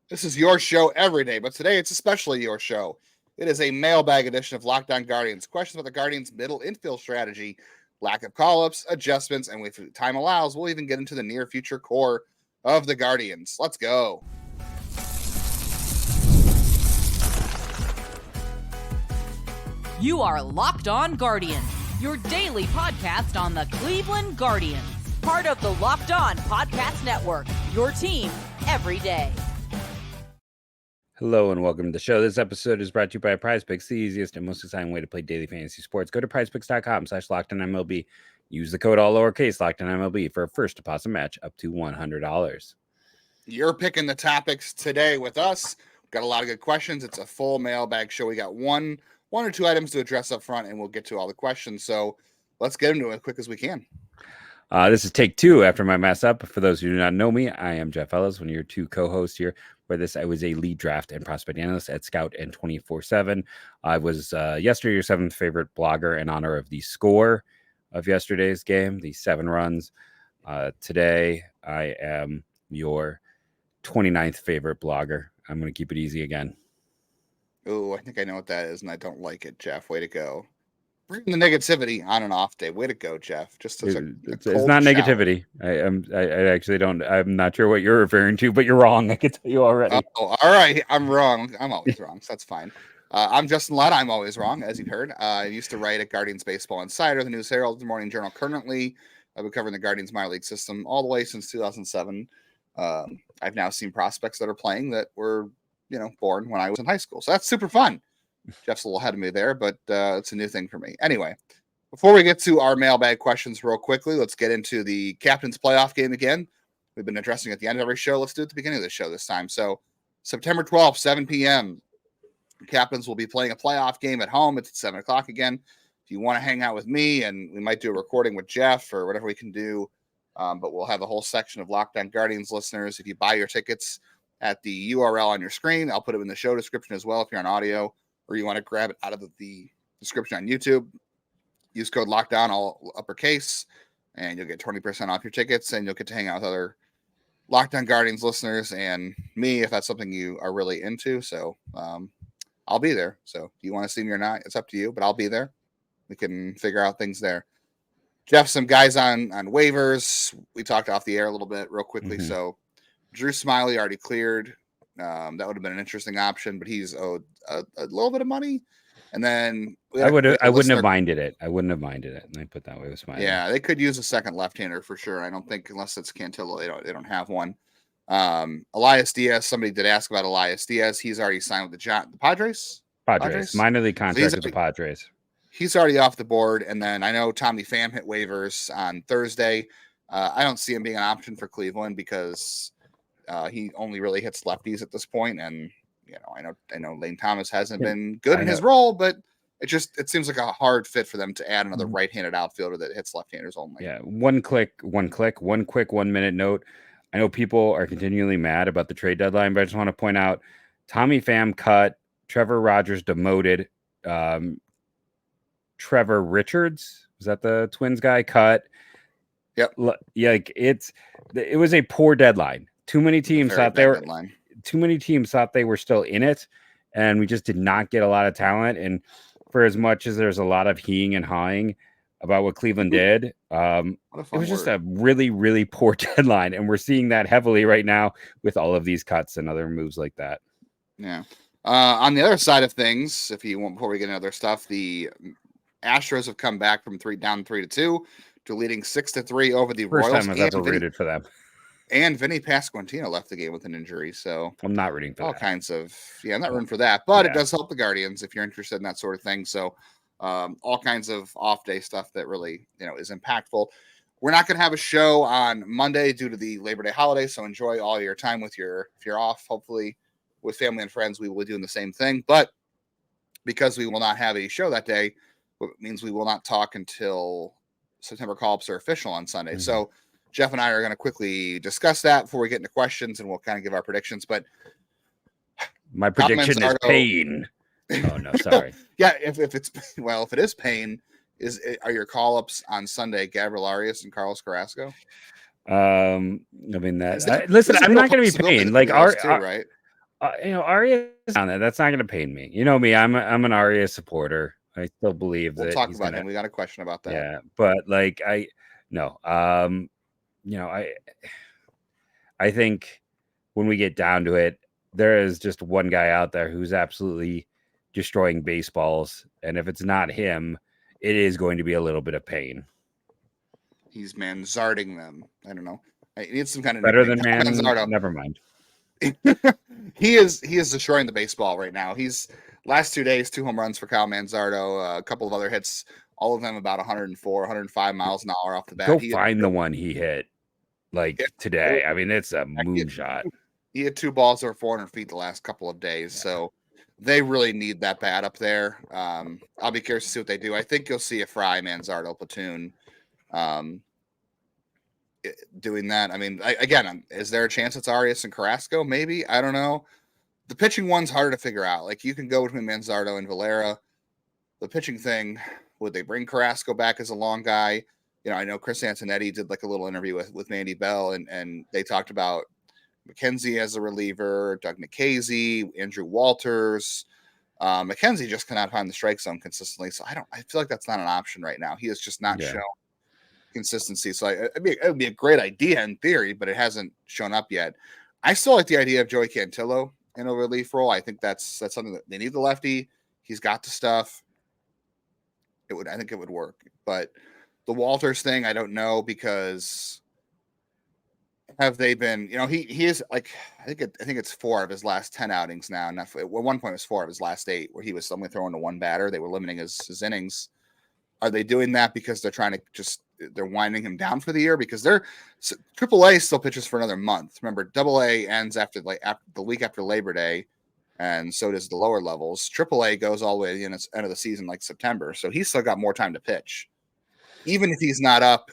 This is your show every day, but today it's especially your show. It is a mailbag edition of Locked On Guardians. Questions about the Guardians' middle infield strategy, lack of call-ups, adjustments, and if time allows, we'll even get into the near future core of the Guardians. Let's go. You are Locked On Guardians, your daily podcast on the Cleveland Guardians. Part of the Locked On Podcast Network, your team every day. Hello and welcome to the show. This episode is brought to you by PrizePicks, the easiest and most exciting way to play daily fantasy sports. Go to prizepicks.com/LockedOnMLB. Use the code all lowercase LockedOnMLB for a first deposit match up to $100. You're picking the topics today with us. We've got a lot of good questions. It's a full mailbag show. We got one or two items to address up front, and we'll get to all the questions. So let's get into it as quick as we can. This is take two after my mess up. For those who do not know me, I am Jeff Ellis, one of your two co-hosts here. Where I was a lead draft and prospect analyst at Scout and 24/7. I was yesterday your seventh favorite blogger in honor of the score of yesterday's game, the 7 runs. Today, I am your 29th favorite blogger. I'm going to keep it easy again. Oh, I think I know what that is, and I don't like it, Jeff. Way to go. Bringing the negativity on and off day. Way to go, Jeff. Just as it's not negativity. I actually don't. I'm not sure what you're referring to, but you're wrong. I can tell you already. Oh, all right. I'm wrong. I'm always wrong, so that's fine. I'm Justin Lott. I'm always wrong, as you've heard. I used to write at Guardians Baseball Insider, the News Herald, the Morning Journal. Currently, I've been covering the Guardians minor league system all the way since 2007. I've now seen prospects that are playing that were, born when I was in high school. So that's super fun. Jeff's a little ahead of me there, but it's a new thing for me. Anyway, before we get to our mailbag questions real quickly, let's get into the captain's playoff game again. We've been addressing at the end of every show. Let's do it at the beginning of the show this time. So September 12th, 7 p.m., the captains will be playing a playoff game at home. It's at 7 o'clock again. If you want to hang out with me, and we might do a recording with Jeff or whatever we can do, but we'll have a whole section of Locked On Guardians listeners. If you buy your tickets at the URL on your screen, I'll put it in the show description as well if you're on audio, or you want to grab it out of the description on YouTube. Use code LOCKDOWN, all uppercase, and you'll get 20% off your tickets, and you'll get to hang out with other Locked On Guardians listeners and me if that's something you are really into. So I'll be there. So if you want to see me or not, it's up to you, but I'll be there. We can figure out things there. Jeff, some guys on waivers. We talked off the air a little bit real quickly. Mm-hmm. So Drew Smiley already cleared. That would have been an interesting option, but he's owed a little bit of money. And then I wouldn't have minded it. I wouldn't have minded it. And I put that way with Smiley. Yeah, they could use a second left-hander for sure. I don't think, unless it's Cantillo, they don't have one. Elias Diaz. Somebody did ask about Elias Diaz. He's already signed with the Padres. Minor league contract with the Padres. He's already off the board. And then I know Tommy Pham hit waivers on Thursday. I don't see him being an option for Cleveland because he only really hits lefties at this point, and I know Lane Thomas hasn't been good in his role, but it seems like a hard fit for them to add another right-handed outfielder that hits left-handers only. Yeah, one quick 1 minute note. I know people are continually mad about the trade deadline, but I just want to point out Tommy Pham cut, Trevor Rogers demoted, Trevor Richards, was that the Twins guy, cut? Yep. Yeah, it was a poor deadline. Too many teams thought they were still in it, and we just did not get a lot of talent. And for as much as there's a lot of heeing and hawing about what Cleveland did, it was just a really, really poor deadline. And we're seeing that heavily right now with all of these cuts and other moves like that. Yeah. On the other side of things, before we get into other stuff, the Astros have come back from down 3-2 to leading 6-3 over the Royals. First time I've ever rooted for them. And Vinny Pasquantino left the game with an injury, so I'm not rooting for all kinds of I'm not rooting for that, but it does help the Guardians if you're interested in that sort of thing. So all kinds of off-day stuff that really is impactful. We're not going to have a show on Monday due to the Labor Day holiday, so enjoy all your time if you're off. Hopefully, with family and friends, we will be doing the same thing. But because we will not have a show that day, it means we will not talk until September call-ups are official on Sunday. Mm-hmm. So Jeff and I are going to quickly discuss that before we get into questions, and we'll kind of give our predictions. But my prediction is pain. Oh no, sorry. Yeah, if it is pain, are your call-ups on Sunday Gabriel Arias and Carlos Carrasco? I mean listen, I'm not going to be pain. Like right? Arias on that. That's not going to pain me. You know me. I'm an Arias supporter. I still believe We'll that talk he's about gonna. him. We got a question about that. Yeah, but like no. I think when we get down to it, there is just one guy out there who's absolutely destroying baseballs, and if it's not him, it is going to be a little bit of pain. He's Manzarding them. I don't know. I need some kind of Better nickname. than Manzardo. Never mind. he is destroying the baseball right now. He's last 2 days, 2 home runs for Kyle Manzardo, a couple of other hits, all of them about 104, 105 miles an hour off the bat. Go find the one he hit today. I mean, it's a moonshot. He had 2 balls over 400 feet the last couple of days, so they really need that bat up there. I'll be curious to see what they do. I think you'll see a Fry Manzardo platoon doing that. I mean, again, is there a chance it's Arias and Carrasco? Maybe. I don't know. The pitching one's harder to figure out. Like, you can go between Manzardo and Valera. The pitching thing, would they bring Carrasco back as a long guy? I know Chris Antonetti did like a little interview with Mandy Bell, and they talked about McKenzie as a reliever, Doug Nikhazy, Andrew Walters. McKenzie just cannot find the strike zone consistently, so I feel like that's not an option right now. He has just not shown consistency. So it would be a great idea in theory, but it hasn't shown up yet. I still like the idea of Joey Cantillo in a relief role. I think that's something that they need. The lefty, he's got the stuff. I think it would work. But the Walters thing, I don't know, because have they been? He is like I think it's 4 of his last 10 outings now. At one point, it was 4 of his last 8 where he was only throwing to one batter. They were limiting his innings. Are they doing that because they're trying to they're winding him down for the year? Because AAA still pitches for another month. Remember, AA ends after the week after Labor Day, and so does the lower levels. AAA goes all the way to the end of the season, like September. So he's still got more time to pitch, even if he's not up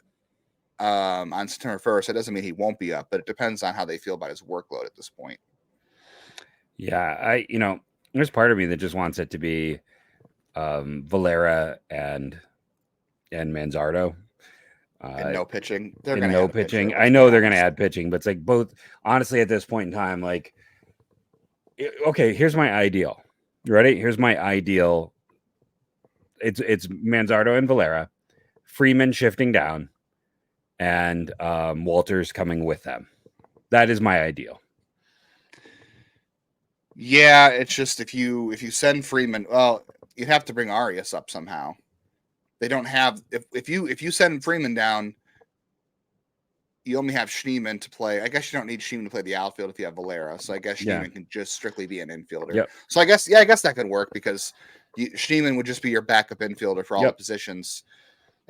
on September 1st. It doesn't mean he won't be up, but it depends on how they feel about his workload at this point. Yeah, there's part of me that just wants it to be Valera and Manzardo. And no pitching. They're going to no pitching. I know they're going to add pitching, but it's like both. Honestly, at this point in time, like, okay, here's my ideal. You ready? Here's my ideal. It's Manzardo and Valera, Freeman shifting down, and Walters coming with them. That is my ideal. Yeah, it's just if you send Freeman, well, you'd have to bring Arias up somehow. They don't have if you send Freeman down, you only have Schneemann to play. I guess you don't need Schneemann to play the outfield if you have Valera. So I guess Schneemann can just strictly be an infielder. Yep. So I guess that could work because Schneemann would just be your backup infielder for all the positions,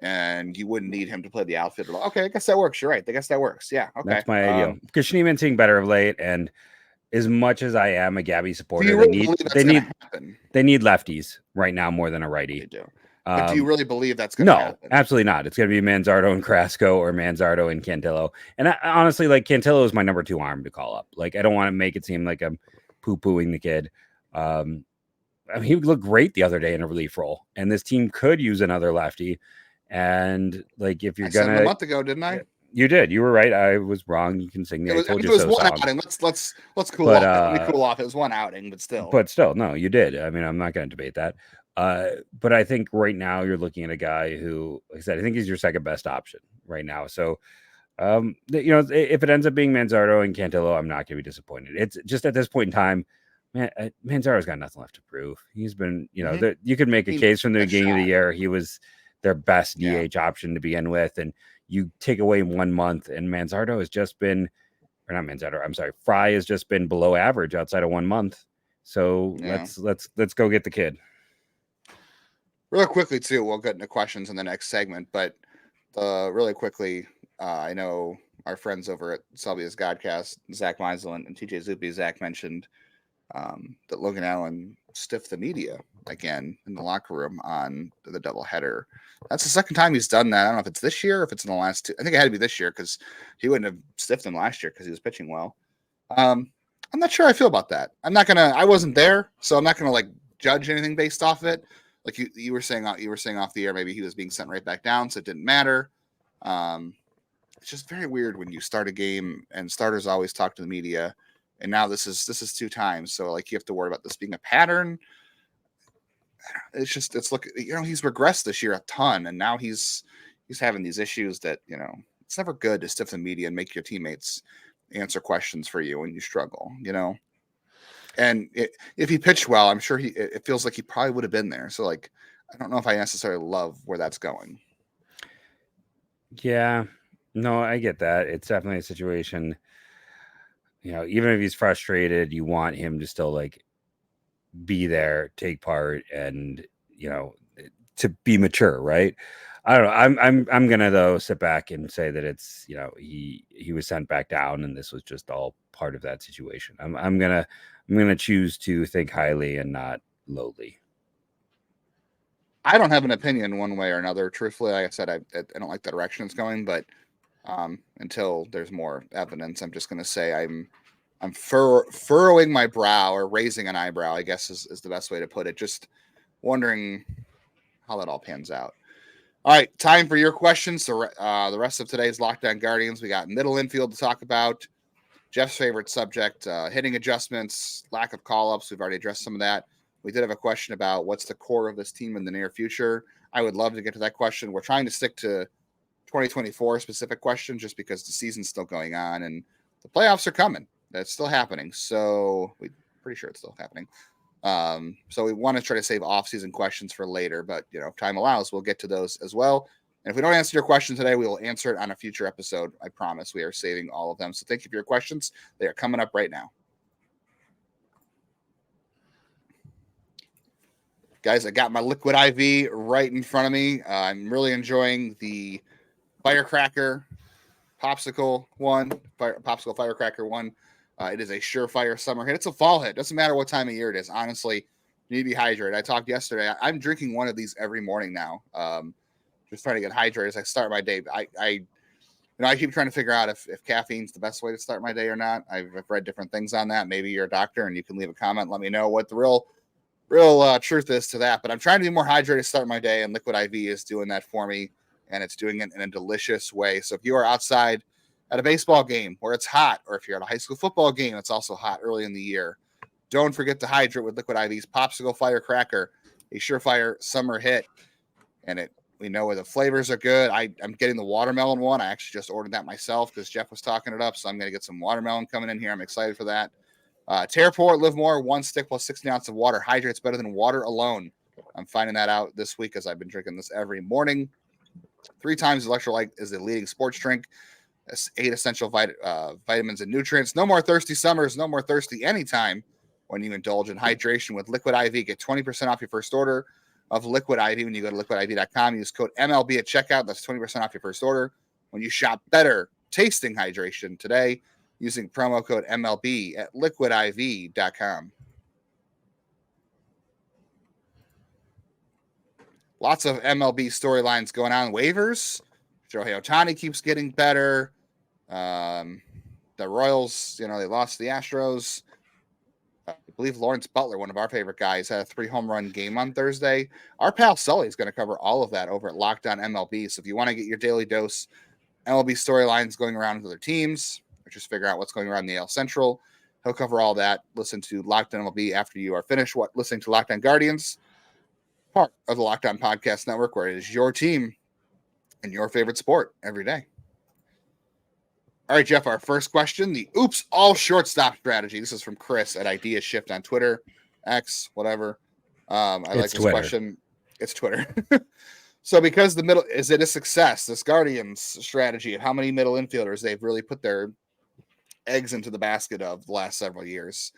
and you wouldn't need him to play the outfield. Okay, I guess that works. You're right. I guess that works. Yeah. Okay. That's my ideal because Schneemann's seeing better of late, and as much as I am a Gabby supporter, they need lefties right now more than a righty. They do. But do you really believe that's going to happen? No, absolutely not. It's going to be Manzardo and Carrasco or Manzardo and Cantillo. And I honestly, like, Cantillo is my number 2 arm to call up. Like, I don't want to make it seem like I'm poo-pooing the kid. I mean, he looked great the other day in a relief role, and this team could use another lefty. And like, if you're gonna, a month ago, didn't I? You did. You were right. I was wrong. You can sing the It was one outing. Let's cool off. Let me cool off. It was one outing, but still. No, you did. I mean, I'm not going to debate that. But I think right now you're looking at a guy who, like I said, I think he's your second best option right now. So, if it ends up being Manzardo and Cantillo, I'm not going to be disappointed. It's just at this point in time, man, Manzaro's got nothing left to prove. He's been, you could make a case from the beginning of the year. He was their best DH option to begin with. And you take away 1 month, and Manzardo has just been, or not Manzardo, I'm sorry, Fry has just been below average outside of 1 month. So let's go get the kid. Real quickly, too, we'll get into questions in the next segment, but really quickly, I know our friends over at Selby's Godcast, Zach Meisel and TJ Zupi, Zach mentioned that Logan Allen stiffed the media again in the locker room on the doubleheader. That's the second time he's done that. I don't know if it's this year or if it's in the last 2. I think it had to be this year because he wouldn't have stiffed him last year because he was pitching well. I'm not sure how I feel about that. I wasn't there, so I'm not gonna like judge anything based off of it. Like you were saying off the air, maybe he was being sent right back down, so it didn't matter. It's just very weird when you start a game and starters always talk to the media, and now this is 2 times. So like you have to worry about this being a pattern. It's he's regressed this year a ton, and now he's having these issues that it's never good to stiff the media and make your teammates answer questions for you when you struggle. And if he pitched well, I'm sure it feels like he probably would have been there. So like, I don't know if I necessarily love where that's going. Yeah, no, I get that. It's definitely a situation. Even if he's frustrated, you want him to still like be there, take part, and to be mature, right? I don't know. I'm gonna though sit back and say that it's he was sent back down, and this was just all part of that situation. I'm gonna choose to think highly and not lowly. I don't have an opinion one way or another. Truthfully, like I said, I don't like the direction it's going, but until there's more evidence, I'm just gonna say I'm furrowing my brow, or raising an eyebrow, I guess is the best way to put it. Just wondering how that all pans out. All right, time for your questions. So the rest of today's Lockdown Guardians, we got middle infield to talk about. Jeff's favorite subject, hitting adjustments, lack of call-ups. We've already addressed some of that. We did have a question about what's the core of this team in the near future. I would love to get to that question. We're trying to stick to 2024 specific questions just because the season's still going on and the playoffs are coming. That's still happening. So we're pretty sure it's still happening. So we want to try to save off-season questions for later, but if time allows, we'll get to those as well. And if we don't answer your question today, we will answer it on a future episode. I promise we are saving all of them. So thank you for your questions. They are coming up right now. Guys, I got my Liquid IV right in front of me. I'm really enjoying the Firecracker Popsicle Firecracker one. It is a surefire summer hit. It's a fall hit. Doesn't matter what time of year it is. Honestly, you need to be hydrated. I talked yesterday. I'm drinking one of these every morning now. Just trying to get hydrated as I start my day. I keep trying to figure out if caffeine's the best way to start my day or not. I've read different things on that. Maybe you're a doctor and you can leave a comment. Let me know what the real truth is to that. But I'm trying to be more hydrated to start my day, and Liquid IV is doing that for me, and it's doing it in a delicious way. So if you are outside at a baseball game where it's hot, or if you're at a high school football game it's also hot early in the year, don't forget to hydrate with Liquid IV's Popsicle Firecracker, a surefire summer hit. And we know where the flavors are good. I'm getting the watermelon one. I actually just ordered that myself because Jeff was talking it up, so I'm going to get some watermelon coming in here. I'm excited for that. Tear, pour, live more. 1 stick plus 16 ounces of water. Hydrates better than water alone. I'm finding that out this week as I've been drinking this every morning. 3 times electrolyte is the leading sports drink. 8 essential vitamins and nutrients. No more thirsty summers. No more thirsty anytime when you indulge in hydration with Liquid IV. Get 20% off your first order of Liquid IV when you go to liquidiv.com. Use code MLB at checkout. That's 20% off your first order when you shop better tasting hydration today using promo code MLB at liquidiv.com. Lots of MLB storylines going on. Waivers. Shohei Ohtani keeps getting better. The Royals, they lost the Astros. I believe Lawrence Butler, one of our favorite guys, had a 3 home run game on Thursday. Our pal Sully is going to cover all of that over at Locked On MLB. So if you want to get your daily dose MLB storylines going around with other teams, or just figure out what's going around in the AL Central, he'll cover all that. Listen to Locked On MLB after you are finished listening to Locked On Guardians, part of the Locked On Podcast Network, where it is your team and your favorite sport every day. All right, Jeff, our first question, the oops all shortstop strategy. This is from Chris at Idea Shift on Twitter, X, whatever. I like this Twitter. question. It's Twitter. So because the middle, is it a success, this Guardians strategy of how many middle infielders they've really put their eggs into the basket of the last several years?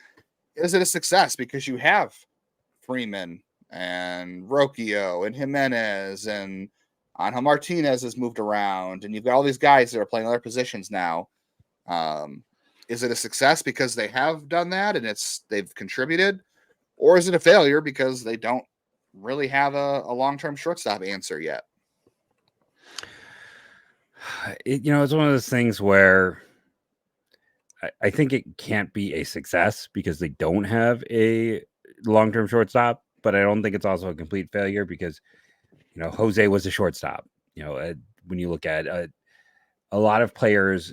Is it a success because you have Freeman and Rocchio and Jimenez and Angel Martinez has moved around, and you've got all these guys that are playing other positions now. Is it a success because they have done that and they've contributed, or is it a failure because they don't really have a long-term shortstop answer yet? It's one of those things where I think it can't be a success because they don't have a long-term shortstop, but I don't think it's also a complete failure because Jose was a shortstop. When you look at a lot of players,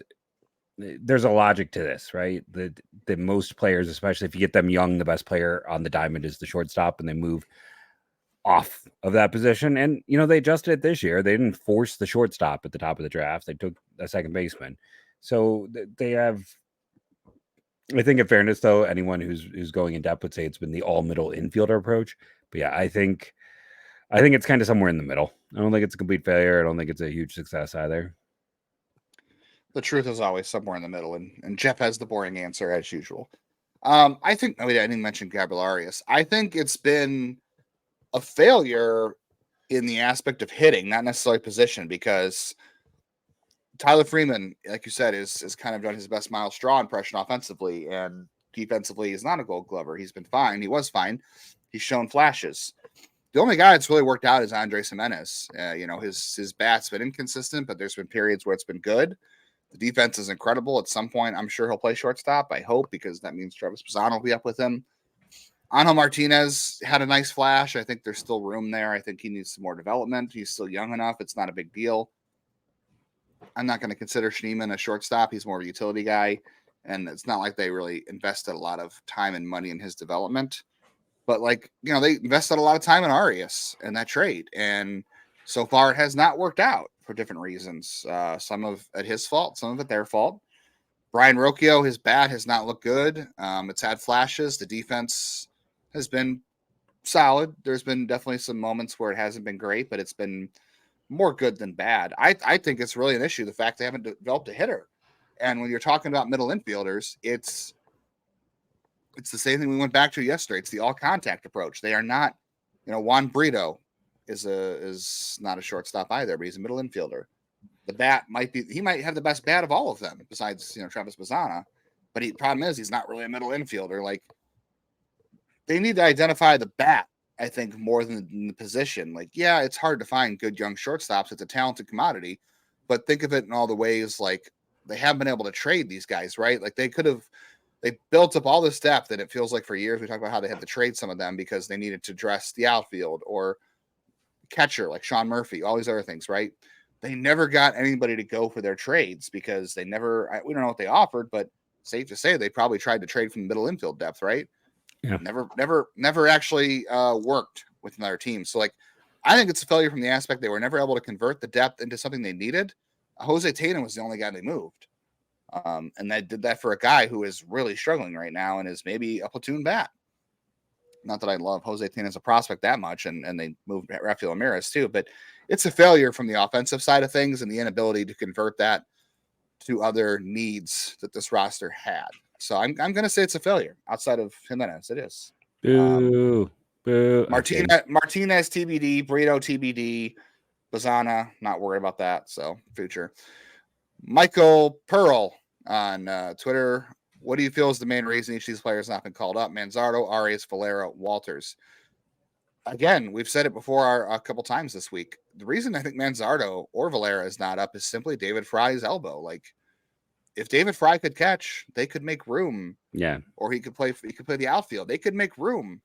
there's a logic to this, right? The most players, especially if you get them young, the best player on the diamond is the shortstop, and they move off of that position. And they adjusted it this year. They didn't force the shortstop at the top of the draft. They took a second baseman. So they have. I think, in fairness, though, anyone who's going in depth would say it's been the all middle infielder approach. But yeah, I think it's kind of somewhere in the middle. I don't think it's a complete failure. I don't think it's a huge success either. The truth is always somewhere in the middle, and Jeff has the boring answer as usual. I think I didn't mention Gabriel Arias. I think it's been a failure in the aspect of hitting, not necessarily position, because Tyler Freeman, like you said, is kind of done his best Miles Straw impression offensively, and defensively he's not a Gold Glover. He's been fine. He was fine. He's shown flashes. The only guy that's really worked out is Andres Jimenez. His bat's been inconsistent, but there's been periods where it's been good. The defense is incredible. At some point, I'm sure he'll play shortstop. I hope, because that means Travis Bazzano will be up with him. Angel Martinez had a nice flash. I think there's still room there. I think he needs some more development. He's still young enough. It's not a big deal. I'm not going to consider Schneemann a shortstop. He's more of a utility guy, and it's not like they really invested a lot of time and money in his development. But they invested a lot of time in Arias in that trade, and so far it has not worked out for different reasons. Some of it his fault, some of it their fault. Brian Rocchio, his bat has not looked good. It's had flashes. The defense has been solid. There's been definitely some moments where it hasn't been great, but it's been more good than bad. I think it's really an issue, the fact they haven't developed a hitter. And when you're talking about middle infielders, it's the same thing we went back to yesterday. It's the all contact approach. They are not, Juan Brito is not a shortstop either, but he's a middle infielder. The bat he might have the best bat of all of them besides, Travis Bazzana, but the problem is he's not really a middle infielder. Like, they need to identify the bat, I think, more than the position. Yeah, it's hard to find good young shortstops. It's a talented commodity, but think of it in all the ways, they haven't been able to trade these guys, right? They built up all this depth, and it feels like for years we talk about how they had to trade some of them because they needed to dress the outfield or catcher like Sean Murphy, all these other things, right? They never got anybody to go for their trades because we don't know what they offered, but safe to say they probably tried to trade from the middle infield depth, right? Yeah. Never actually worked with another team. So I think it's a failure from the aspect they were never able to convert the depth into something they needed. Jose Tatum was the only guy they moved. And they did that for a guy who is really struggling right now and is maybe a platoon bat. Not that I love Jose Tatum as a prospect that much, and they moved Rafael Ramirez too, but it's a failure from the offensive side of things and the inability to convert that to other needs that this roster had. So I'm going to say it's a failure outside of Jimenez. It is. Boo. Martinez TBD, Brito TBD, Bazzana, not worried about that. So future. Michael Pearl on Twitter. What do you feel is the main reason each of these players not been called up? Manzardo, Arias, Valera, Walters. Again, we've said it before a couple times this week. The reason I think Manzardo or Valera is not up is simply David Fry's elbow. If David Fry could catch, they could make room. Yeah. Or he could play the outfield. They could make room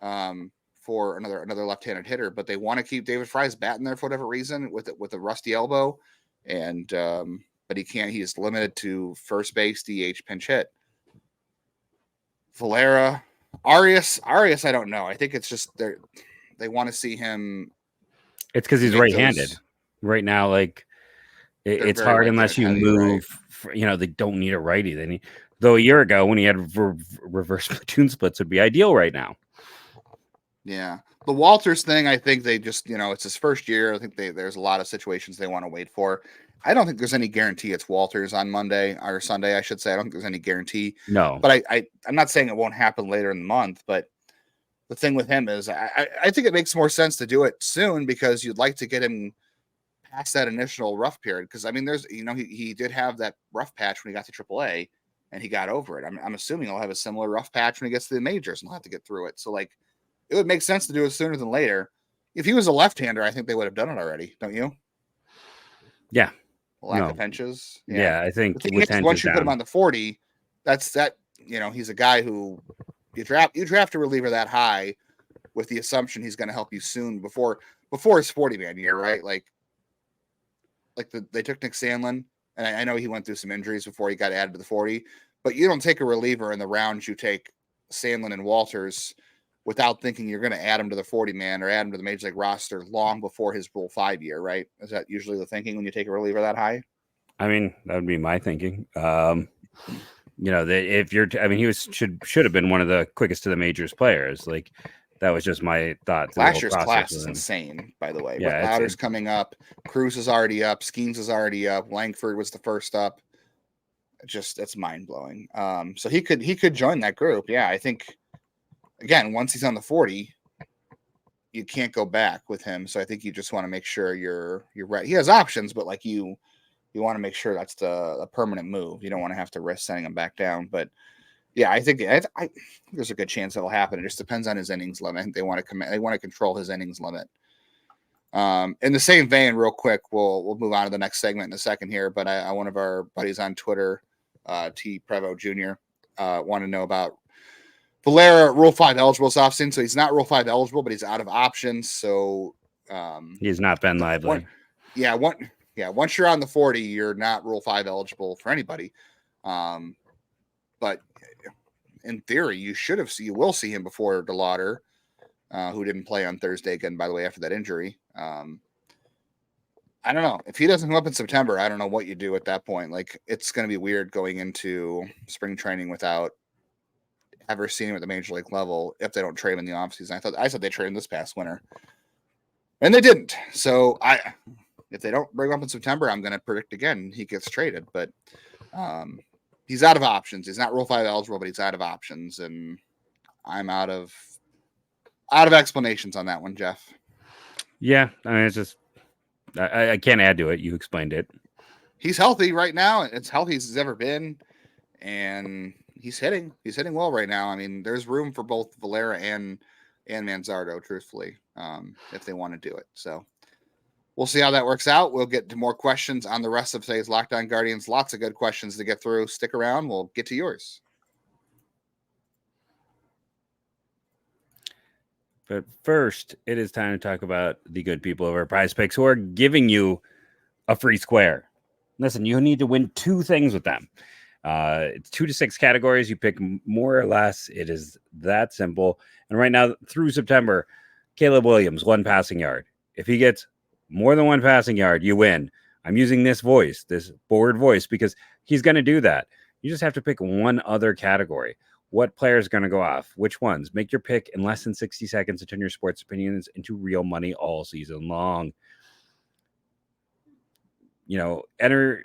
for another left-handed hitter, but they want to keep David Fry's bat in there for whatever reason with a rusty elbow. And but he can't. He is limited to first base, DH, pinch hit. Valera, Arias. I don't know. I think it's just they want to see him. It's because he's right-handed right now. It's hard unless you move. Right. They don't need a righty. They need. Though a year ago when he had reverse platoon splits would be ideal right now. Yeah. The Walters thing, I think they just, it's his first year. I think there's a lot of situations they want to wait for. I don't think there's any guarantee it's Walters on Monday or Sunday, I should say. I don't think there's any guarantee. No. But I'm not saying it won't happen later in the month, but the thing with him is I think it makes more sense to do it soon because you'd like to get him past that initial rough period. Because, there's, he did have that rough patch when he got to AAA and he got over it. I'm assuming he'll have a similar rough patch when he gets to the majors and he'll have to get through it. So, it would make sense to do it sooner than later. If he was a left-hander, I think they would have done it already. Don't you? Yeah. Lack of henches. Yeah, I think once you put him on the 40, that's that. He's a guy who you draft a reliever that high with the assumption he's going to help you soon before his 40-man year, right? They took Nick Sandlin And I know he went through some injuries before he got added to the 40, but you don't take a reliever in the rounds you take Sandlin and Walters without thinking you're going to add him to the 40-man or add him to the Major League roster long before his Rule 5 year, right? Is that usually the thinking when you take a reliever that high? I mean, that would be my thinking. If you're, he should have been one of the quickest to the majors players. Like, that was just my thought. Last year's class is insane, by the way. Yeah, Lauder's coming up. Cruz is already up. Skeens is already up. Langford was the first up. It's mind blowing. So he could join that group. Yeah, I think again, once he's on the 40, you can't go back with him. So I think you just want to make sure you're right. He has options, but like you want to make sure that's a permanent move. You don't want to have to risk sending him back down. But yeah, I think there's a good chance that'll happen. It just depends on his innings limit. They want to control his innings limit. In the same vein, real quick, we'll move on to the next segment in a second here. But one of our buddies on Twitter, T Prevo Jr., want to know about Valera Rule 5 eligible this offseason. So he's not Rule 5 eligible, but he's out of options. So he's not Ben Lively. Once you're on the 40, you're not Rule 5 eligible for anybody. But in theory, you will see him before DeLauder, who didn't play on Thursday again, by the way, after that injury. I don't know. If he doesn't come up in September, I don't know what you do at that point. Like, it's going to be weird going into spring training without ever seeing him at the major league level if they don't trade him in the offseason. I said they traded him this past winter, and they didn't. So if they don't bring him up in September, I'm going to predict again he gets traded. But he's out of options. He's not Rule 5 eligible, but he's out of options, and I'm out of explanations on that one, Jeff. Yeah, I mean, it's just I can't add to it. You explained it. He's healthy right now. It's healthy as he's ever been, and he's hitting well right now. I mean, there's room for both Valera and Manzardo, truthfully, if they want to do it. So we'll see how that works out. We'll get to more questions on the rest of today's Locked On Guardians. Lots of good questions to get through. Stick around. We'll get to yours. But first, it is time to talk about the good people over at PrizePicks who are giving you a free square. Listen, you need to win 2 things with them. It's 2 to 6 categories. You pick more or less. It is that simple. And right now, through September, Caleb Williams, 1 passing yard. If he gets more than 1 passing yard, you win. I'm using this board voice, because he's going to do that. You just have to pick one other category. What player is going to go off? Which ones? Make your pick in less than 60 seconds to turn your sports opinions into real money all season long. Enter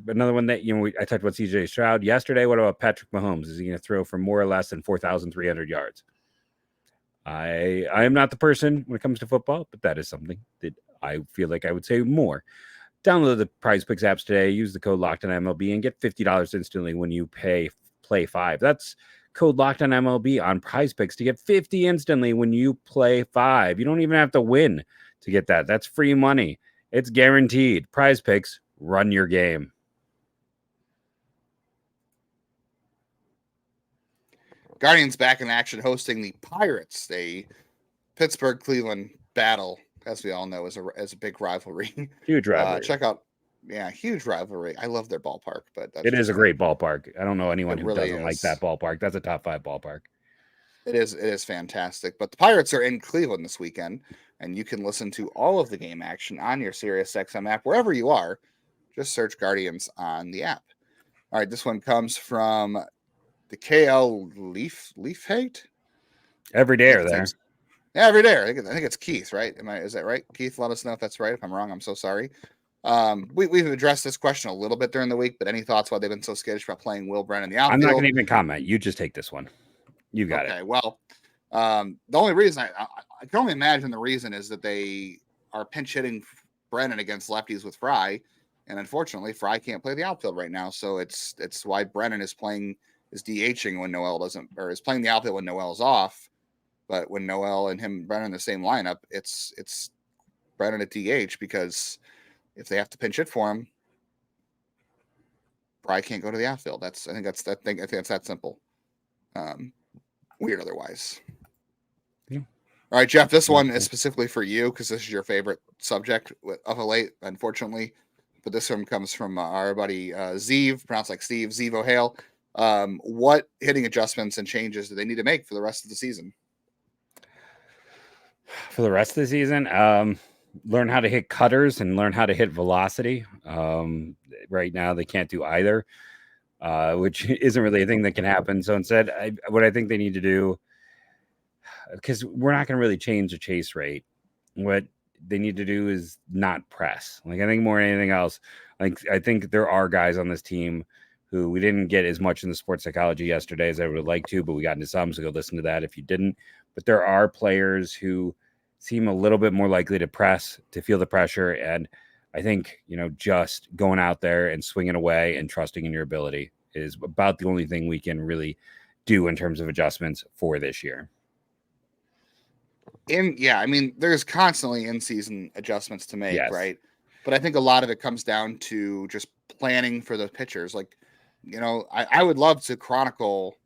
another one that, I talked about CJ Stroud yesterday. What about Patrick Mahomes? Is he going to throw for more or less than 4,300 yards? I am not the person when it comes to football, but that is something that I feel like I would say more. Download the PrizePicks apps today. Use the code LOCKEDONMLB and get $50 instantly when you play 5. That's code LOCKEDONMLB on PrizePicks to get $50 instantly when you play 5. You don't even have to win to get that. That's free money. It's guaranteed. PrizePicks, run your game. Guardians back in action, hosting the Pirates. A Pittsburgh-Cleveland battle, as we all know, is a big rivalry. Huge rivalry. Check out, huge rivalry. I love their ballpark, but it is a great ballpark. I don't know anyone who really doesn't like that ballpark. That's a top 5 ballpark. It is fantastic. But the Pirates are in Cleveland this weekend, and you can listen to all of the game action on your SiriusXM app wherever you are. Just search Guardians on the app. All right, this one comes from the KL Leaf Hate. Every day are there. Yeah, every day. I think it's Keith, right? Is that right? Keith, let us know if that's right. If I'm wrong, I'm so sorry. We've addressed this question a little bit during the week, but any thoughts why they've been so skittish about playing Will Brennan in the outfield? I'm not going to even comment. You just take this one. You got it. Okay, well, the only reason I can only imagine the reason is that they are pinch hitting Brennan against lefties with Fry, and unfortunately, Fry can't play the outfield right now. So it's why Brennan is DHing when Noel doesn't, or is playing the outfield when Noel's off. But when Noel and Brennan in the same lineup, it's Brennan at DH, because if they have to pinch hit for him, Fry can't go to the outfield. I think it's that simple. Weird otherwise. Yeah. All right, Jeff, this one is specifically for you because this is your favorite subject of a late. Unfortunately, but this one comes from our buddy Zeev, pronounced like Steve, Zeev O'Hale. What hitting adjustments and changes do they need to make for the rest of the season? For the rest of the season, learn how to hit cutters and learn how to hit velocity. Right now, they can't do either, which isn't really a thing that can happen. So instead, what I think they need to do, because we're not going to really change the chase rate, what they need to do is not press. Like, I think more than anything else, like, I think there are guys on this team who we didn't get as much in the sports psychology yesterday as I would like to, but we got into some, so go listen to that if you didn't. But there are players who seem a little bit more likely to press, to feel the pressure. And I think, just going out there and swinging away and trusting in your ability is about the only thing we can really do in terms of adjustments for this year. I mean, there's constantly in-season adjustments to make, Yes. right? But I think a lot of it comes down to just planning for the pitchers. Like, I would love to chronicle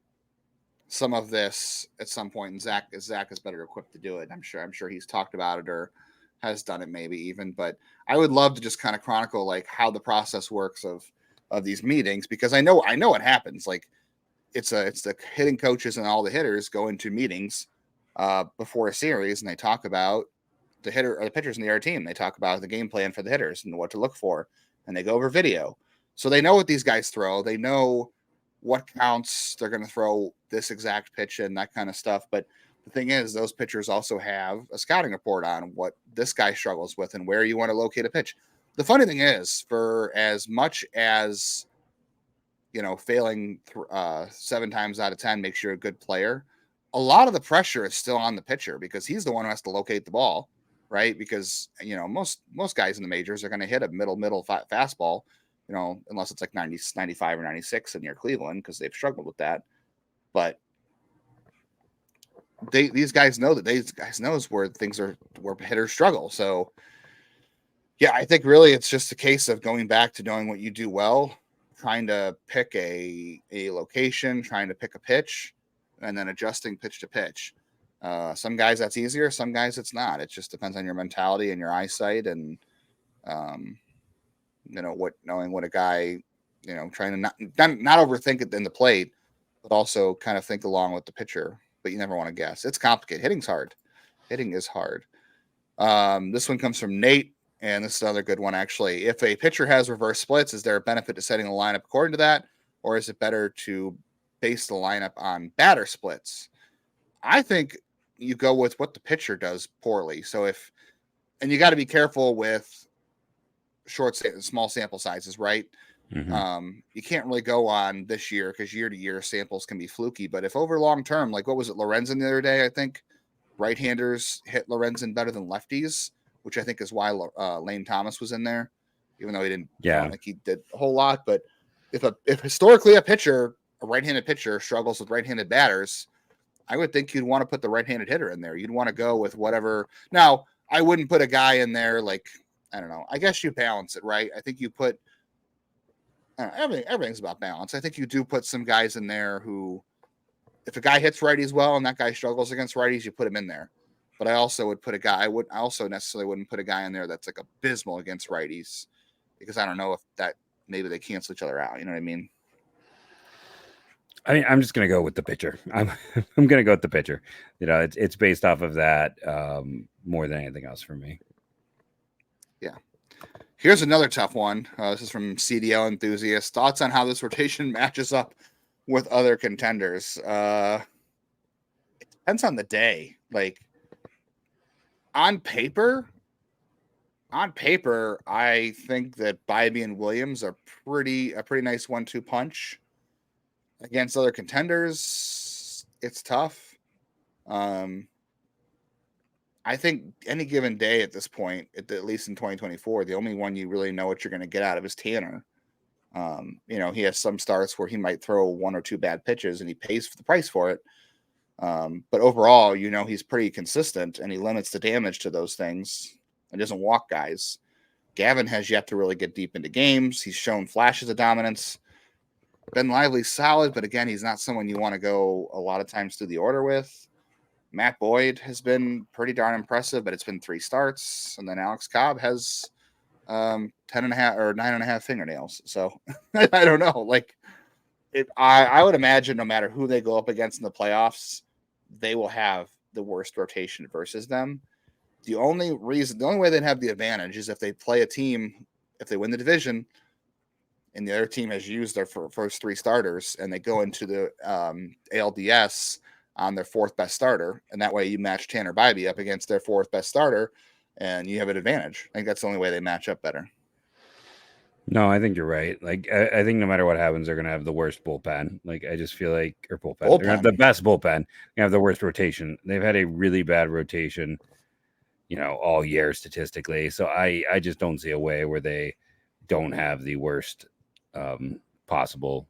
some of this at some point, and Zach is better equipped to do it. I'm sure he's talked about it or has done it maybe even, but I would love to just kind of chronicle like how the process works of these meetings, because I know what happens. Like, it's the hitting coaches and all the hitters go into meetings before a series, and they talk about the hitter or the pitchers in the other team. They talk about the game plan for the hitters and what to look for, and they go over video. So they know what these guys throw. They know what counts they're going to throw this exact pitch and that kind of stuff. But the thing is, those pitchers also have a scouting report on what this guy struggles with and where you want to locate a pitch. The funny thing is, for as much as, failing 7 times out of 10 makes you a good player, a lot of the pressure is still on the pitcher, because he's the one who has to locate the ball, right? Because, most guys in the majors are going to hit a middle fastball, unless it's like 90, 95 or 96 in near Cleveland, because they've struggled with that. But these guys know where where hitters struggle. So yeah, I think really it's just a case of going back to knowing what you do well, trying to pick a location, trying to pick a pitch, and then adjusting pitch to pitch. Some guys that's easier, some guys it's not. It just depends on your mentality and your eyesight, and knowing what a guy, trying to not overthink it in the plate, but also kind of think along with the pitcher. But you never want to guess. It's complicated. Hitting's hard. Hitting is hard. This one comes from Nate, and this is another good one, actually. If a pitcher has reverse splits, is there a benefit to setting the lineup according to that, or is it better to base the lineup on batter splits? I think you go with what the pitcher does poorly. So and you got to be careful with small sample sizes, right? Mm-hmm. You can't really go on this year, because year to year samples can be fluky. But if over long term, like what was it, Lorenzen the other day, I think right-handers hit Lorenzen better than lefties, which I think is why Lane Thomas was in there, even though he didn't. I don't think he did a whole lot. But if historically a right-handed pitcher struggles with right-handed batters, I would think you'd want to put the right-handed hitter in there. You'd want to go with whatever. Now, I wouldn't put a guy in there like, I don't know. I guess you balance it, right? I think you put everything's about balance. I think you do put some guys in there who, if a guy hits righties well and that guy struggles against righties, you put him in there. But I also would put I also necessarily wouldn't put a guy in there that's like abysmal against righties, because I don't know if that maybe they cancel each other out. You know what I mean? I mean, I'm just going to go with the pitcher. I'm going to go with the pitcher. It's based off of that more than anything else for me. Yeah. Here's another tough one. This is from CDL Enthusiast. Thoughts on how this rotation matches up with other contenders? It depends on the day. Like, on paper, I think that Bybee and Williams are a pretty nice 1-2 punch. Against other contenders, it's tough. I think any given day at this point, at least in 2024, the only one you really know what you're going to get out of is Tanner. He has some starts where he might throw 1 or 2 bad pitches and he pays for the price for it. But overall, he's pretty consistent, and he limits the damage to those things and doesn't walk guys. Gavin has yet to really get deep into games. He's shown flashes of dominance. Ben Lively's solid, but again, he's not someone you want to go a lot of times through the order with. Matt Boyd has been pretty darn impressive, but it's been 3 starts. And then Alex Cobb has 10.5 or 9.5 fingernails. So I don't know. Like, I would imagine no matter who they go up against in the playoffs, they will have the worst rotation versus them. The only way they'd have the advantage is if they play a team, if they win the division, and the other team has used their first 3 starters, and they go into the ALDS on their 4th best starter, and that way you match Tanner Bybee up against their 4th best starter, and you have an advantage. I think that's the only way they match up better. No, I think you're right. Like, I think no matter what happens, they're going to have the worst bullpen. Like, I just feel like, or bullpen. They're going to have the best bullpen. They're going to have the worst rotation. They've had a really bad rotation, all year statistically. So I just don't see a way where they don't have the worst possible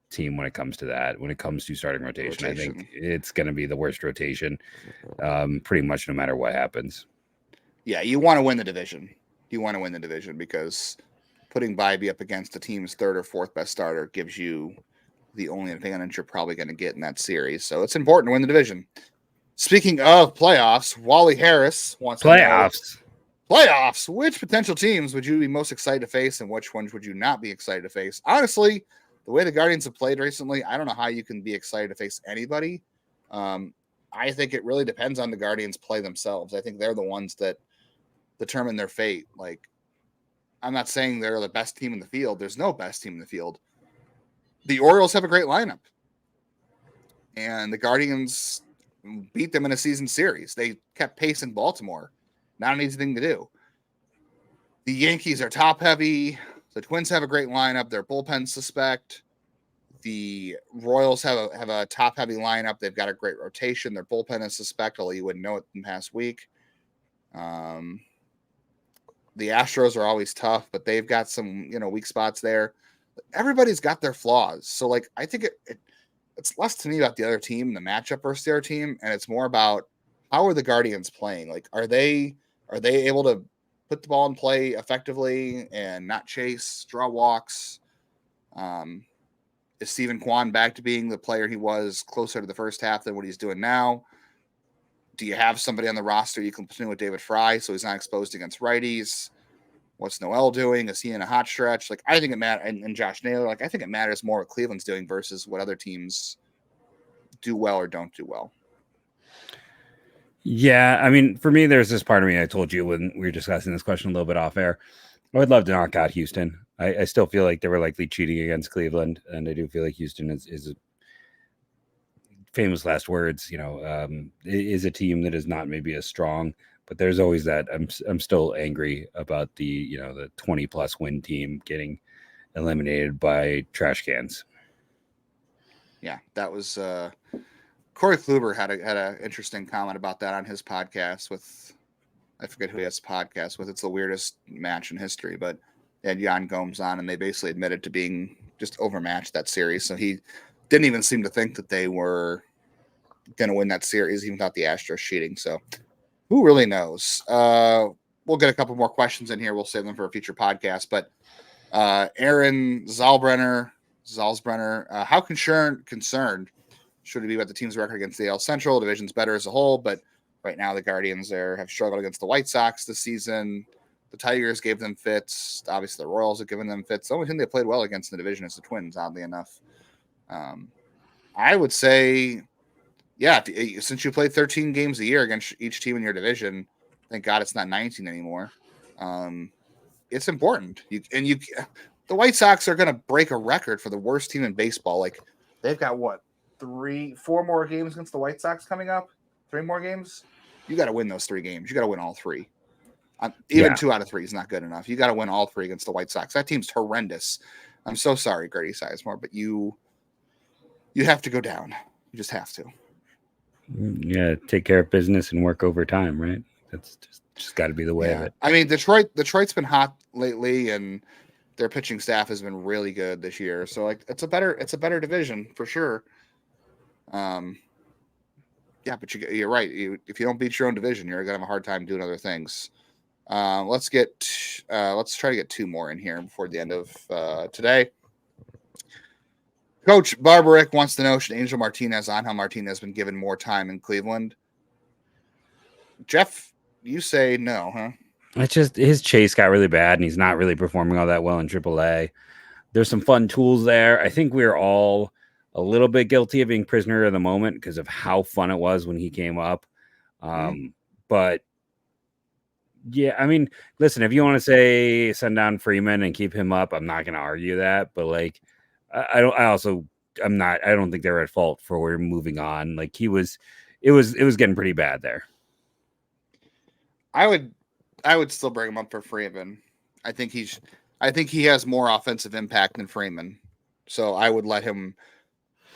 team when it comes to that. When it comes to starting rotation. I think it's going to be the worst rotation, pretty much no matter what happens. Yeah, you want to win the division. You want to win the division because putting Bybee up against the team's 3rd or 4th best starter gives you the only advantage you're probably going to get in that series. So it's important to win the division. Speaking of playoffs, Wally Harris wants to know playoffs. Which potential teams would you be most excited to face, and which ones would you not be excited to face? Honestly, the way the Guardians have played recently, I don't know how you can be excited to face anybody. I think it really depends on the Guardians' play themselves. I think they're the ones that determine their fate. Like, I'm not saying they're the best team in the field. There's no best team in the field. The Orioles have a great lineup, and the Guardians beat them in a season series. They kept pace in Baltimore. Not an easy thing to do. The Yankees are top heavy. The Twins have a great lineup. Their bullpen suspect. The Royals have a top heavy lineup. They've got a great rotation. Their bullpen is suspect, although you wouldn't know it in the past week. The Astros are always tough, but they've got some, weak spots there. Everybody's got their flaws. So, like, I think it's less to me about the other team, the matchup versus the other team, and it's more about how are the Guardians playing? Like, are they able to put the ball in play effectively and not chase, draw walks? Is Steven Kwan back to being the player he was closer to the first half than what he's doing now? Do you have somebody on the roster you can platoon with David Fry so he's not exposed against righties? What's Noel doing? Is he in a hot stretch? Like, I think it matters. And Josh Naylor, like, I think it matters more what Cleveland's doing versus what other teams do well or don't do well. Yeah, I mean, for me, there's this part of me, I told you when we were discussing this question a little bit off air, I would love to knock out Houston. I still feel like they were likely cheating against Cleveland, and I do feel like Houston is famous last words, is a team that is not maybe as strong, but there's always that. I'm still angry about the 20+ win team getting eliminated by trash cans. Yeah, that was Corey Kluber had an interesting comment about that on his podcast with, I forget who he has a podcast with. It's the weirdest match in history, but they had Jan Gomes on, and they basically admitted to being just overmatched that series. So he didn't even seem to think that they were going to win that series, even without the Astros cheating. So who really knows? We'll get a couple more questions in here. We'll save them for a future podcast. But Aaron Zalsbrenner, how concerned should it be about the team's record against the AL Central? Division's better as a whole, but right now the Guardians have struggled against the White Sox this season. The Tigers gave them fits. Obviously, the Royals have given them fits. The only thing they played well against in the division is the Twins, oddly enough. I would say, yeah, since you play 13 games a year against each team in your division, thank God it's not 19 anymore. It's important. The White Sox are going to break a record for the worst team in baseball. Like, they've got what, 4 more games against the White Sox coming up? 3 more games? You got to win those 3 games. You got to win all 3. Even 2 out of 3 is not good enough. You got to win all 3 against the White Sox. That team's horrendous. I'm so sorry, Grady Sizemore, but you have to go down. You just have to. Yeah, take care of business and work overtime, right? That's just got to be the way of it. I mean, Detroit's been hot lately, and their pitching staff has been really good this year. So, like, it's a better division for sure. Yeah, but you're right. If you don't beat your own division, you're gonna have a hard time doing other things. Let's try to get 2 more in here before the end of today. Coach Barbarick wants to know, should Angel Martinez has been given more time in Cleveland? Jeff, you say no, huh? It's just his chase got really bad, and he's not really performing all that well in AAA. There's some fun tools there. I think we're all a little bit guilty of being prisoner of the moment because of how fun it was when he came up. But yeah, I mean, listen, if you want to say send down Freeman and keep him up, I'm not going to argue that. But like, I don't think they're at fault for we're moving on. Like it was getting pretty bad there. I would still bring him up for Freeman. I think he has more offensive impact than Freeman. So I would let him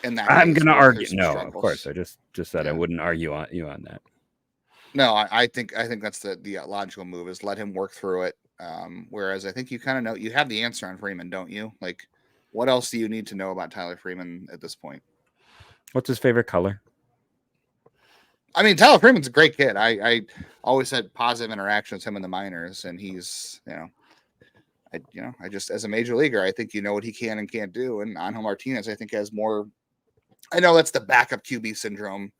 in that. I'm going to argue. No, struggles. Of course. I just said I wouldn't argue on you on that. No, I think that's the logical move is let him work through it. Whereas I think you kind of know, you have the answer on Freeman, don't you? Like, what else do you need to know about Tyler Freeman at this point? What's his favorite color? I mean, Tyler Freeman's a great kid. I always had positive interactions with him in the minors, and he's, I just, as a major leaguer, I think you know what he can and can't do. And Angel Martinez, I think, has more. I know that's the backup QB syndrome.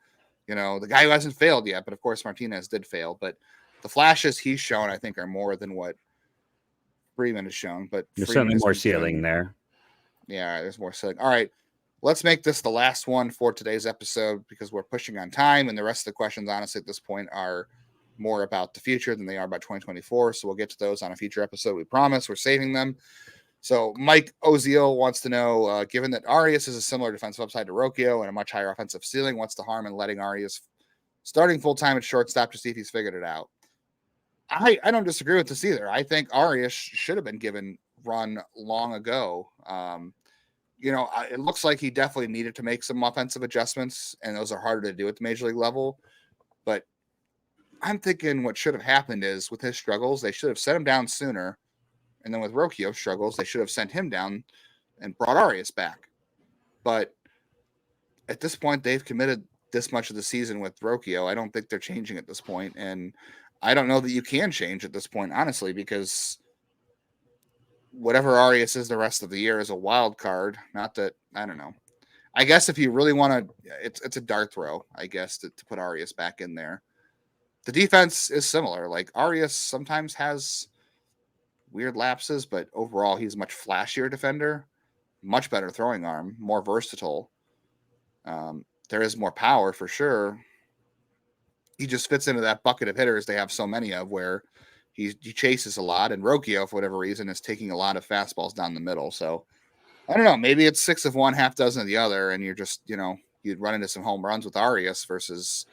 The guy who hasn't failed yet, but of course Martinez did fail. But the flashes he's shown, I think, are more than what Freeman has shown. But there's certainly more ceiling there. Yeah, there's more ceiling. All right, let's make this the last one for today's episode because we're pushing on time, and the rest of the questions, honestly, at this point, are more about the future than they are about 2024. So we'll get to those on a future episode. We promise. We're saving them. So Mike Oziel wants to know, given that Arias is a similar defensive upside to Rocchio and a much higher offensive ceiling, what's the harm in letting Arias starting full-time at shortstop to see if he's figured it out? I don't disagree with this either. I think Arias should have been given run long ago. It looks like he definitely needed to make some offensive adjustments, and those are harder to do at the major league level. But I'm thinking what should have happened is with his struggles, they should have set him down sooner. And then with Rocchio's struggles, they should have sent him down and brought Arias back. But at this point, they've committed this much of the season with Rocchio. I don't think they're changing at this point. And I don't know that you can change at this point, honestly, because whatever Arias is the rest of the year is a wild card. Not that, I don't know. I guess if you really want to, it's a dart throw, I guess, to put Arias back in there. The defense is similar. Like Arias sometimes has weird lapses, but overall he's a much flashier defender, much better throwing arm, more versatile. There is more power for sure. He just fits into that bucket of hitters they have so many of where he chases a lot, and Rocchio, for whatever reason, is taking a lot of fastballs down the middle. So I don't know, maybe it's 6 of one, half dozen of the other, and you're just, you'd run into some home runs with Arias versus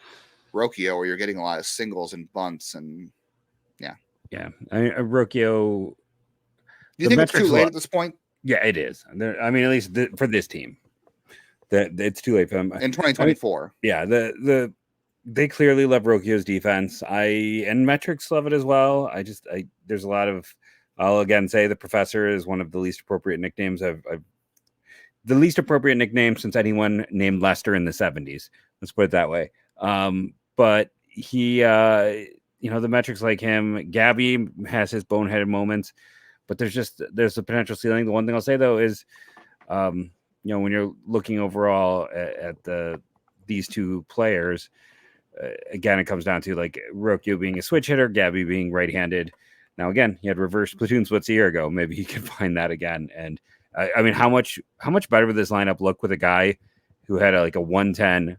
Rocchio where you're getting a lot of singles and bunts and Yeah, I mean, Rocchio. Do you think it's too late at this point? Yeah, it is. I mean, at least for this team, it's too late for them in 2024. They clearly love Rocchio's defense. And metrics love it as well. There's a lot of. I'll again say the professor is one of the least appropriate nicknames the least appropriate nickname since anyone named Lester in the 70s. Let's put it that way. But he. The metrics like him, Gabby has his boneheaded moments, but there's a potential ceiling. The one thing I'll say though is, when you're looking overall at these two players, again, it comes down to like Rocchio being a switch hitter, Gabby being right-handed. Now, again, he had reverse platoon splits a year ago. Maybe he can find that again. And I mean, how much better would this lineup look with a guy who had a 110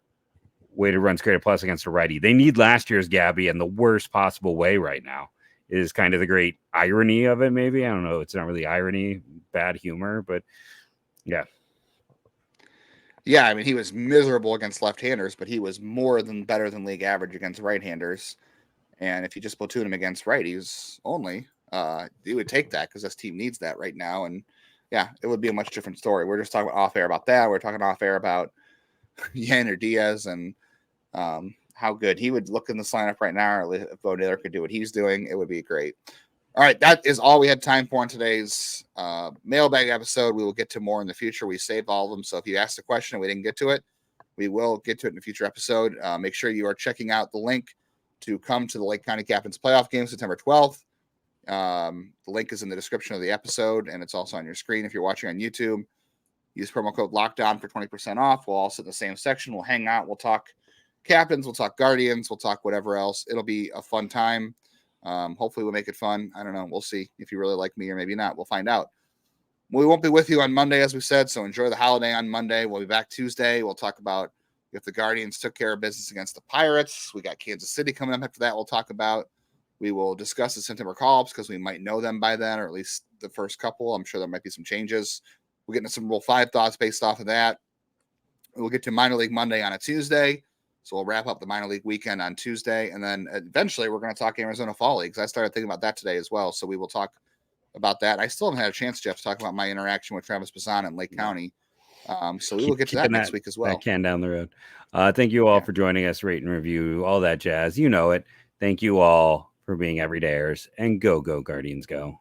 weighted runs created plus against a righty? They need last year's Gabby in the worst possible way right now. Is kind of the great irony of it, maybe. I don't know. It's not really irony, bad humor, but yeah. Yeah, I mean, he was miserable against left-handers, but he was more than better than league average against right-handers. And if you just platoon him against righties only, he would take that because this team needs that right now. And yeah, it would be a much different story. We're just talking off air about that. We're talking off air about Yainer Diaz and how good he would look in this lineup right now, or if Bo Naylor could do what he's doing, it would be great. All right, that is all we had time for on today's mailbag episode. We will get to more in the future. We saved all of them, so if you asked a question and we didn't get to it, we will get to it in a future episode. Make sure you are checking out the link to come to the Lake County Captains playoff game September 12th. The link is in the description of the episode, and it's also on your screen if you're watching on YouTube. Use promo code LOCKEDON for 20% off. We'll all sit in the same section. We'll hang out. We'll talk Captains. We'll talk Guardians. We'll talk whatever else. It'll be a fun time. Hopefully we'll make it fun. I don't know. We'll see if you really like me or maybe not. We'll find out. We won't be with you on Monday, as we said, so enjoy the holiday on Monday. We'll be back Tuesday. We'll talk about if the Guardians took care of business against the Pirates. We got Kansas City coming up after that. We'll talk about. We will discuss the September call-ups because we might know them by then, or at least the first couple. I'm sure there might be some changes. We'll get into some Rule 5 thoughts based off of that. We'll get to Minor League Monday on a Tuesday. So we'll wrap up the minor league weekend on Tuesday. And then eventually we're going to talk Arizona Fall Leagues. I started thinking about that today as well. So we will talk about that. I still haven't had a chance, Jeff, to talk about my interaction with Travis Bassan in Lake County. So we will get to that next week as well. That can down the road. Thank you all for joining us, rate and review, all that jazz. You know it. Thank you all for being everydayers, and go Guardians go.